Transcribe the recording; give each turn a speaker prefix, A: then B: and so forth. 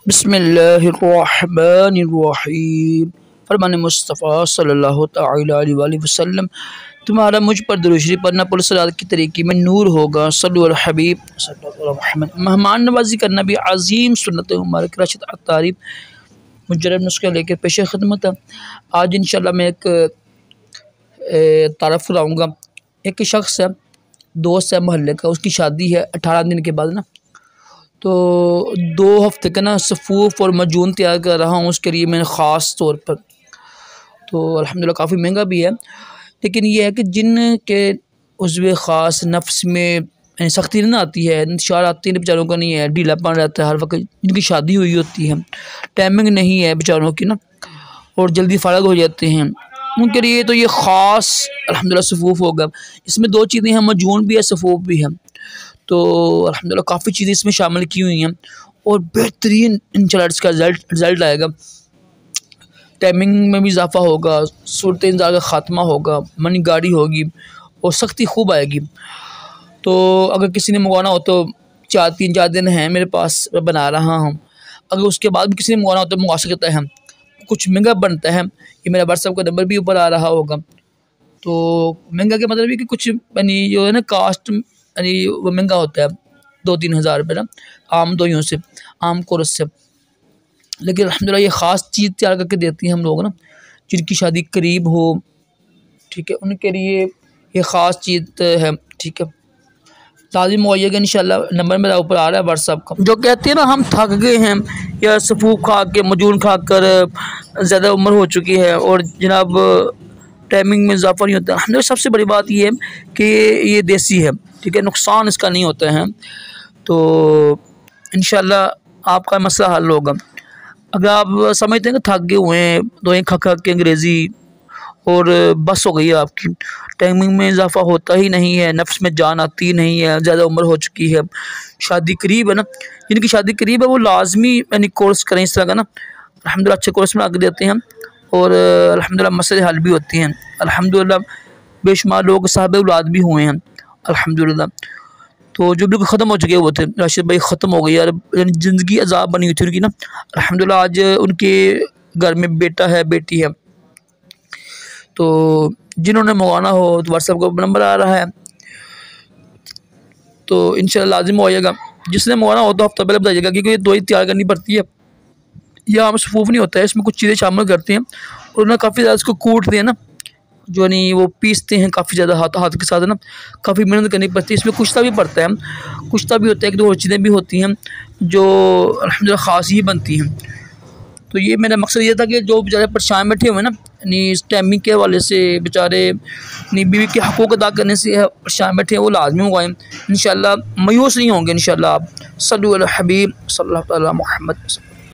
A: बिस्मिल्लाहिर्रहमानिर्रहीम। फरमान मुस्तफ़ा सल्लल्लाहु तआला अलैहि वसल्लम, तुम्हारा मुझ पर दुरूद शरीफ पढ़ना पुरसलात की तरीक़े में नूर होगा। सल्लु अला हबीब सल्लल्लाहु अलैहि वसल्लम। मेहमान नवाजी करना भी अज़ीम सुन्नत मुबारक रशद तारीफ़ मुजरब नुस्खे लेकर पेश खिदमत है। आज इंशाअल्लाह मैं एक तारफ़ कराऊँगा। एक शख्स है, दोस्त है मोहल्ले का, उसकी शादी है 18 दिन के बाद ना। तो 2 हफ्ते का ना सफ़ूफ़ और मजून तैयार कर रहा हूँ उसके लिए मैंने ख़ास तौर पर। तो अल्हम्दुलिल्लाह काफ़ी महंगा भी है, लेकिन ये है कि जिन के उज़्व ख़ास नफ्स में सख्ती नहीं आती है, इंतशार आती है, बेचारों का नहीं है, ढीलापन रहता है हर वक्त, जिनकी शादी हुई होती है, टाइमिंग नहीं है बेचारों की ना, और जल्दी फ़ारिग हो जाते हैं, उनके लिए तो ये ख़ास अल्हम्दुलिल्लाह सफ़ूफ़ होगा। इसमें 2 चीज़ें हैं, मजून भी है, सफ़ूफ़ भी है। तो अल्हम्दुलिल्लाह काफ़ी चीज़ें इसमें शामिल की हुई हैं और बेहतरीन इंशाअल्लाह इसका रिज़ल्ट आएगा। टाइमिंग में भी इजाफ़ा होगा, सूरत इंतज़ार का ख़ात्मा होगा, मनी गाड़ी होगी और सख्ती खूब आएगी। तो अगर किसी ने मंगवाना हो तो 3-4 दिन हैं मेरे पास, मैं बना रहा हूँ। अगर उसके बाद भी किसी ने मंगवाना हो तो मंगवा सकता है। कुछ महंगा बनता है, ये मेरा व्हाट्सएप का नंबर भी ऊपर आ रहा होगा। तो महंगा का मतलब है कि कुछ यानी जो है ना कास्ट यानी वो महंगा होता है 2-3 हज़ार रुपये ना, आम दोइयों से, आम कोरस से। लेकिन अल्हम्दुलिल्लाह ये ख़ास चीज़ तैयार करके देती हैं हम लोग ना, जिनकी शादी करीब हो, ठीक है, उनके लिए ये ख़ास चीज़ है, ठीक है। लाज़िम होइएगा इंशाअल्लाह। नंबर मेरा ऊपर आ रहा है व्हाट्सएप का। जो कहते हैं ना हम थक गए हैं या सफ़ूफ़ खा के, मजून खा कर ज़्यादा उम्र हो चुकी है और जनाब टाइमिंग में इजाफ़ा नहीं होता। हमें सबसे बड़ी बात ये है कि ये देसी है, ठीक है, नुकसान इसका नहीं होता है। तो इंशाअल्लाह आपका मसला हल होगा। अगर आप समझते हैं कि थक गए हुए हैं, दवाएँ खा खा के अंग्रेज़ी और बस हो गई है आपकी, टाइमिंग में इजाफ़ा होता ही नहीं है, नफ्स में जान आती नहीं है, ज़्यादा उम्र हो चुकी है, शादी करीब है ना, जिनकी शादी करीब है वो लाजमी यानी कोर्स करें इस तरह का ना। अल्हम्दुलिल्लाह अच्छे कोर्स में आगे देते हैं और अल्हम्दुलिल्लाह मसले हल भी होते हैं। अल्हम्दुलिल्लाह बेशुमार लोग साहिब औलाद भी हुए हैं अल्हम्दुलिल्लाह। तो जो बिल्कुल ख़त्म हो चुके वो थे, राशिद भाई ख़त्म हो गई यार, यानी ज़िंदगी अज़ाब बनी हुई थी उनकी ना। अल्हम्दुलिल्लाह आज उनके घर में बेटा है, बेटी है। तो जिन्होंने मंगवाना हो तो व्हाट्सएप का नंबर आ रहा है, तो इंशाअल्लाह लाज़िम होइएगा। जिसने मंगवाना हो तो हफ्ता पहले बताइएगा, क्योंकि दवाई तैयार करनी पड़ती है, यह आम सफ़ूफ़ नहीं होता है, इसमें कुछ चीज़ें शामिल करते हैं और ना काफ़ी ज़्यादा इसको कूटते हैं ना, जो नहीं वो पीसते हैं काफ़ी ज़्यादा हाथ के साथ ना, काफ़ी मेहनत करनी पड़ती है। इसमें कुश्ता भी पड़ता है, कुश्ता भी होता है, 1-2 और चीज़ें भी होती हैं जो अल्हम्दुलिल्लाह ख़ास ही बनती हैं। तो ये मेरा मकसद ये था कि जो बेचारे परेशान बैठे हुए हैं ना, यानी इस टाइमिंग के हवाले से बेचारे अपनी बीवी के हक़ूक़ अदा करने से परेशान बैठे हैं, वो लाज़मी मंगवाएँ। इंशाअल्लाह मायूस नहीं होंगे इंशाअल्लाह आप। सल्लु अला हबीब सल्लल्लाहु अलैहि वसल्लम।